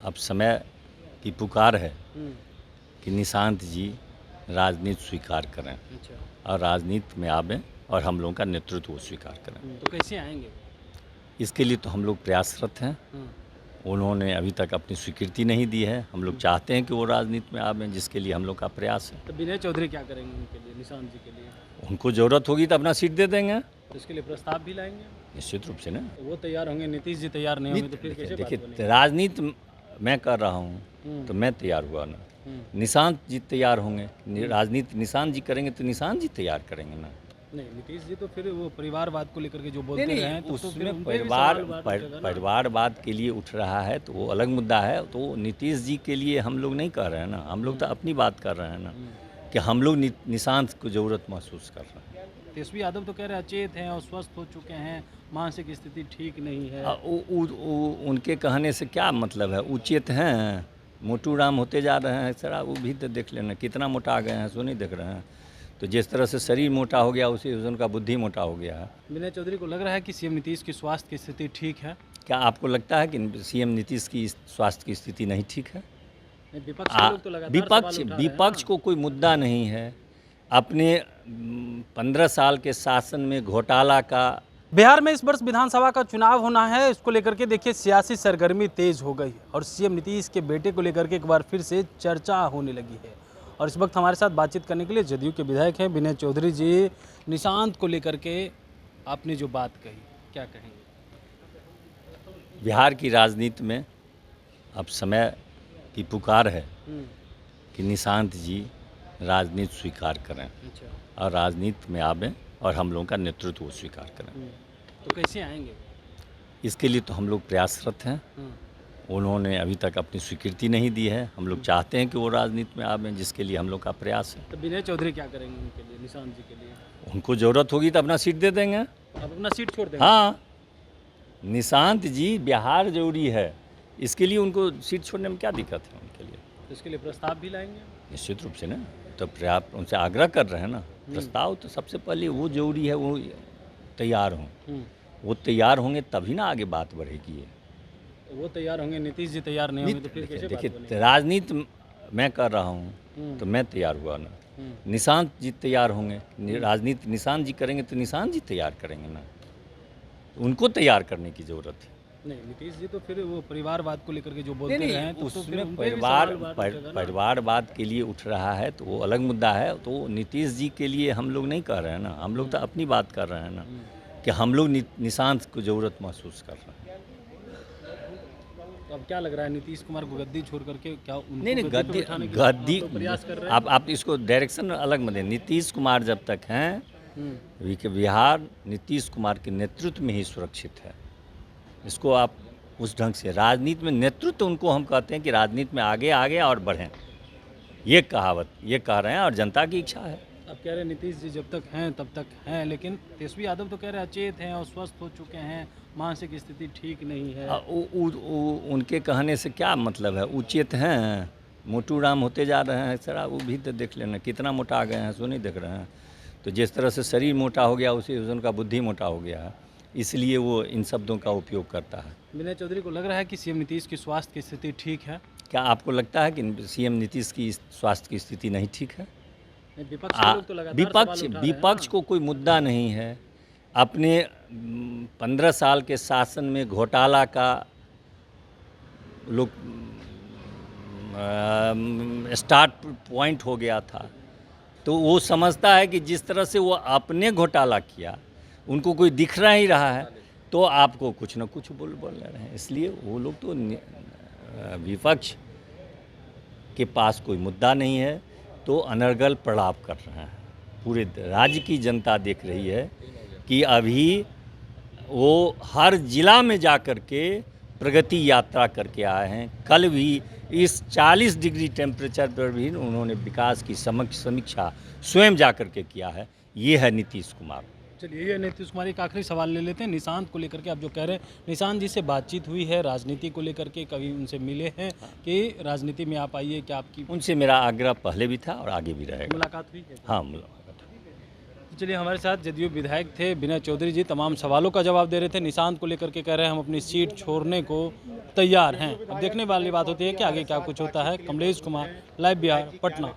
अब समय की पुकार है हम्म, कि निशांत जी राजनीति स्वीकार करें अच्छा। और राजनीति में आवें और हम लोगों का नेतृत्व वो स्वीकार करें। तो कैसे आएंगे? इसके लिए तो हम लोग प्रयासरत हैं। उन्होंने अभी तक अपनी स्वीकृति नहीं दी है। हम लोग चाहते हैं कि वो राजनीति में आवें, जिसके लिए हम लोग का प्रयास है। तो विनय चौधरी क्या करेंगे उनके लिए, निशांत जी के लिए? उनको ज़रूरत होगी तो अपना सीट दे देंगे, तो इसके लिए प्रस्ताव भी लाएंगे? निश्चित रूप से ना। तो वो तैयार होंगे, नीतीश जी तैयार नहीं होंगे तो फिर कैसे बात देखिए, बनेगी? राजनीति मैं कर रहा हूँ तो मैं तैयार हुआ ना। निशांत जी तैयार होंगे, राजनीति निशांत जी करेंगे तो निशांत जी तैयार करेंगे ना। नहीं, नीतीश जी तो फिर वो परिवारवाद को लेकर के जो बोलते रहे हैं, तो फिर उसमें उन पे भी सवाल उठेगा ना। परिवारवाद के लिए उठ रहा है तो वो अलग मुद्दा है। तो नीतीश जी के लिए हम लोग नहीं कर रहे हैं ना, हम लोग तो अपनी बात कर रहे हैं ना, कि हम लोग निशांत को ज़रूरत महसूस कर रहे हैं। तेजस्वी यादव तो कह रहे हैं अचेत हैं और स्वस्थ हो चुके हैं, मानसिक स्थिति ठीक नहीं है। उनके कहने से क्या मतलब है? उचित हैं, मोटू राम होते जा रहे हैं। सर वो भी तो देख लेना कितना मोटा आ गए हैं, सो नहीं देख रहे हैं? तो जिस तरह से शरीर मोटा हो गया उसी उनका बुद्धि मोटा हो गया है। विनय चौधरी को लग रहा है कि सीएम नीतीश की स्वास्थ्य की स्थिति ठीक है? क्या आपको लगता है कि सीएम नीतीश की स्वास्थ्य की स्थिति नहीं ठीक है? नहीं, विपक्ष के लोग तो लगातार सवाल उठा रहे हैं विपक्ष ना। को कोई मुद्दा नहीं है। अपने 15 साल के शासन में घोटाला का बिहार में इस वर्ष विधानसभा का चुनाव होना है। इसको लेकर के देखिए सियासी सरगर्मी तेज हो गई और सीएम नीतीश के बेटे को लेकर के एक बार फिर से चर्चा होने लगी है। और इस वक्त हमारे साथ बातचीत करने के लिए जदयू के विधायक हैं विनय चौधरी जी। निशांत को लेकर के आपने जो बात कही, क्या कहेंगे? बिहार की राजनीति में अब समय की पुकार है कि निशांत जी राजनीति स्वीकार करें अच्छा। और राजनीति में आवें और हम लोगों का नेतृत्व वो स्वीकार करें। तो कैसे आएंगे? इसके लिए तो हम लोग प्रयासरत हैं। उन्होंने अभी तक अपनी स्वीकृति नहीं दी है। हम लोग चाहते हैं कि वो राजनीति में आवें, जिसके लिए हम लोग का प्रयास है। तो विनय चौधरी क्या करेंगे उनके लिए, निशांत जी के लिए? उनको ज़रूरत होगी तो अपना सीट दे देंगे। आप अपना सीट छोड़ देंगे? हाँ, निशांत जी बिहार जरूरी है, इसके लिए उनको सीट छोड़ने में क्या दिक्कत है उनके लिए? तो इसके लिए प्रस्ताव भी लाएंगे? निश्चित रूप से ना। तो पर्याप्त उनसे आग्रह कर रहे हैं ना। प्रस्ताव तो सबसे पहले वो जरूरी है, वो तैयार हों। वो तैयार होंगे तभी ना आगे बात बढ़ेगी। ये तो वो तैयार होंगे, नीतीश जी तैयार नहीं होंगे तो फिर कैसे बात बनेगी? देखिए, राजनीति मैं कर रहा हूँ तो मैं तैयार हुआ ना। निशांत जी तैयार होंगे, राजनीति निशांत जी करेंगे तो निशांत जी तैयार करेंगे ना। उनको तैयार करने की ज़रूरत है। नहीं, नीतीश जी तो फिर वो परिवारवाद को लेकर के जो बोलते रहे हैं, तो फिर उसमें उन पे भी सवाल उठेगा ना। परिवारवाद के लिए उठ रहा है तो वो अलग मुद्दा है। तो नीतीश जी के लिए हम लोग नहीं कर रहे हैं ना, हम लोग तो अपनी बात कर रहे हैं ना, कि हम लोग निशांत को ज़रूरत महसूस कर रहे हैं। तो अब क्या लग रहा है, नीतीश कुमार को गद्दी छोड़ करके क्या उनको नहीं, गद्दी पे बिठाने के गद्दी तो प्रयास कर रहे हैं? आप इसको डायरेक्शन अलग मत दें। नीतीश कुमार जब तक हैं, बिहार नीतीश कुमार के नेतृत्व में ही सुरक्षित है। इसको आप उस ढंग से, राजनीति में नेतृत्व उनको हम कहते हैं कि राजनीति में आगे और बढ़ें, ये कहावत ये कह रहे हैं और जनता की इच्छा है। अब कह रहे हैं नीतीश जी जब तक हैं तब तक हैं, लेकिन तेजस्वी यादव तो कह रहे हैं अचेत हैं और स्वस्थ हो चुके हैं, मानसिक स्थिति ठीक नहीं है। उनके कहने से क्या मतलब है? उचित हैं, मोटू राम होते जा रहे हैं। सर वो भी तो देख लेना कितना मोटा आ गए हैं, सो नहीं देख रहे हैं? तो जिस तरह से शरीर मोटा हो गया उसी उनका बुद्धि मोटा हो गया है, इसलिए वो इन शब्दों का उपयोग करता है। विनय चौधरी को लग रहा है कि सीएम नीतीश की स्वास्थ्य की स्थिति ठीक है? क्या आपको लगता है कि सीएम नीतीश की स्वास्थ्य की स्थिति नहीं ठीक है? नहीं, विपक्ष के लोग तो लगातार सवाल उठा रहे हैं विपक्ष ना। को कोई मुद्दा नहीं है। अपने 15 साल के शासन में घोटाला का लोग स्टार्ट पॉइंट हो गया था। तो वो समझता है कि जिस तरह से वो अपने घोटाला किया उनको कोई दिख रहा ही रहा है, तो आपको कुछ ना कुछ बोल रहे हैं। इसलिए वो लोग तो विपक्ष के पास कोई मुद्दा नहीं है, तो अनर्गल प्रलाप कर रहे हैं। पूरे राज्य की जनता देख रही है कि अभी वो हर जिला में जा कर के प्रगति यात्रा करके आए हैं। कल भी इस 40 डिग्री टेम्परेचर पर भी उन्होंने विकास की समीक्षा स्वयं जा कर के किया है। ये है नीतीश कुमार। चलिए, ये नीतीश कुमार एक आखिरी सवाल ले लेते हैं। निशांत को लेकर के आप जो कह रहे हैं, निशांत जी से बातचीत हुई है राजनीति को लेकर के, कभी उनसे मिले हैं कि राजनीति में आप आइए? क्या आपकी उनसे मेरा आग्रह पहले भी था और आगे भी रहेगा। मुलाकात हुई है? हाँ, मुलाकात। चलिए, हमारे साथ जदयू विधायक थे विनय चौधरी जी, तमाम सवालों का जवाब दे रहे थे। निशांत को लेकर के कह रहे हैं हम अपनी सीट छोड़ने को तैयार हैं। अब देखने वाली बात होती है कि आगे क्या कुछ होता है। कमलेश कुमार, लाइव बिहार, पटना।